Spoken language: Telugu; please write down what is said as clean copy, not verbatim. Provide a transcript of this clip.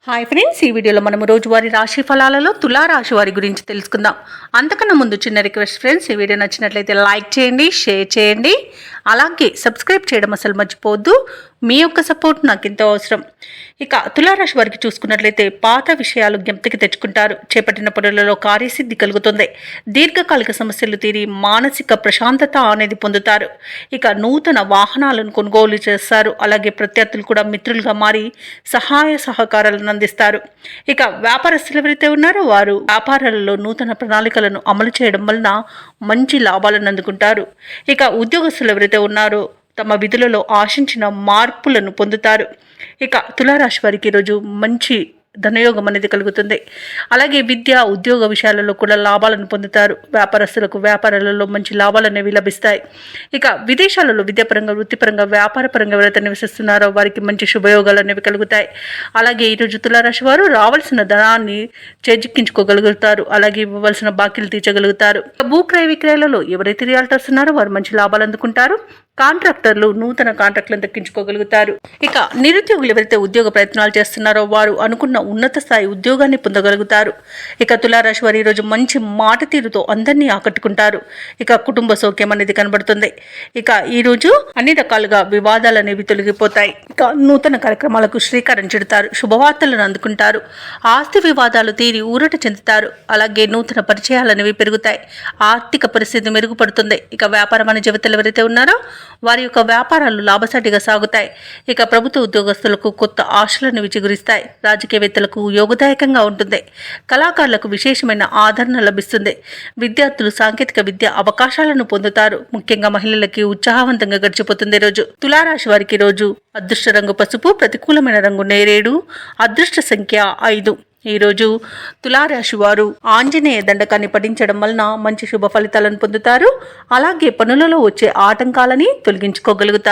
హాయ్ ఫ్రెండ్స్, ఈ వీడియోలో మనము రోజువారీ రాశి ఫలాలలో తులారాశి వారి గురించి తెలుసుకుందాం. అంతకన్నా ముందు చిన్న రిక్వెస్ట్ ఫ్రెండ్స్, ఈ వీడియో నచ్చినట్లయితే లైక్ చేయండి, షేర్ చేయండి, అలాగే సబ్స్క్రైబ్ చేయడం అసలు మర్చిపోవద్దు. మీ యొక్క సపోర్ట్ నాకు ఎంతో అవసరం. ఇక తులారాశి వారికి చూసుకున్నట్లయితే పాత విషయాలు జ్ఞప్తికి తెచ్చుకుంటారు. చేపట్టిన పనులలో కార్యసిద్ధి కలుగుతుంది. దీర్ఘకాలిక సమస్యలు తీరి మానసిక ప్రశాంతత అనేది పొందుతారు. ఇక నూతన వాహనాలను కొనుగోలు చేస్తారు. అలాగే ప్రత్యర్థులు కూడా మిత్రులుగా మారి సహాయ సహకారాలను అందిస్తారు. ఇక వ్యాపారస్తులు ఎవరైతే ఉన్నారో వారు వ్యాపారాలలో నూతన ప్రణాళికలను అమలు చేయడం వలన మంచి లాభాలను అందుకుంటారు. ఇక ఉద్యోగస్తులు ఎవరైతే ఉన్నారో తమ విధులలో ఆశించిన మార్పులను పొందుతారు. ఇక తులారాశి వారికి ఈరోజు మంచి ధనయోగం అనేది కలుగుతుంది. అలాగే విద్య ఉద్యోగ విషయాలలో కూడా లాభాలను పొందుతారు. వ్యాపారస్తులకు వ్యాపారాలలో మంచి లాభాలు అనేవి లభిస్తాయి. ఇక విదేశాలలో విద్యాపరంగా వృత్తిపరంగా వ్యాపారపరంగా ఎవరైతే నివసిస్తున్నారో వారికి మంచి శుభయోగాలు అనేవి కలుగుతాయి. అలాగే ఈరోజు తులారాశి వారు రావాల్సిన ధనాన్ని చేజిక్కించుకోగలుగుతారు. అలాగే ఇవ్వవలసిన బాకీలు తీర్చగలుగుతారు. భూక్రయ విక్రయాలలో ఎవరైతే రియాల్టర్స్ ఉన్నారో వారు మంచి లాభాలు అందుకుంటారు. కాంట్రాక్టర్లు నూతన కాంట్రాక్టులను దక్కించుకోగలుగుతారు. ఇక నిరుద్యోగులు ఎవరైతే ఉద్యోగ ప్రయత్నాలు చేస్తున్నారో వారు అనుకున్న ఉన్నత స్థాయి ఉద్యోగాన్ని పొందగలుగుతారు. ఇక తులారాశి వారు ఈరోజు మంచి మాట తీరుతో అందరినీ ఆకట్టుకుంటారు. ఇక కుటుంబ సౌఖ్యం అనేది కనబడుతుంది. ఇక ఈరోజు అన్ని రకాలుగా వివాదాలు అనేవి తొలగిపోతాయి. ఇక నూతన కార్యక్రమాలకు శ్రీకారం చుడతారు. శుభవార్తలను అందుకుంటారు. ఆస్తి వివాదాలు తీరి ఊరట చెందుతారు. అలాగే నూతన పరిచయాలు అనేవి పెరుగుతాయి. ఆర్థిక పరిస్థితి మెరుగుపడుతుంది. ఇక వ్యాపార వాణిజ్యవేత్తలు ఎవరైతే ఉన్నారో వారి యొక్క వ్యాపారాలు లాభసాటిగా సాగుతాయి. ఇక ప్రభుత్వ ఉద్యోగస్తులకు కొత్త ఆశలను విచిగురిస్తాయి. రాజకీయవేత్తలకు యోగదాయకంగా ఉంటుంది. కళాకారులకు విశేషమైన ఆదరణ లభిస్తుంది. విద్యార్థులు సాంకేతిక విద్య అవకాశాలను పొందుతారు. ముఖ్యంగా మహిళలకి ఉత్సాహవంతంగా గడిచిపోతుంది. రోజు తులారాశి వారికి రోజు అదృష్ట రంగు పసుపు, ప్రతికూలమైన రంగు నేరేడు, అదృష్ట సంఖ్య 5. ఈరోజు తులారాశి వారు ఆంజనేయ దండకాన్ని పఠించడం వలన మంచి శుభ ఫలితాలను పొందుతారు. అలాగే పనులలో వచ్చే ఆటంకాలని తొలగించుకోగలుగుతారు.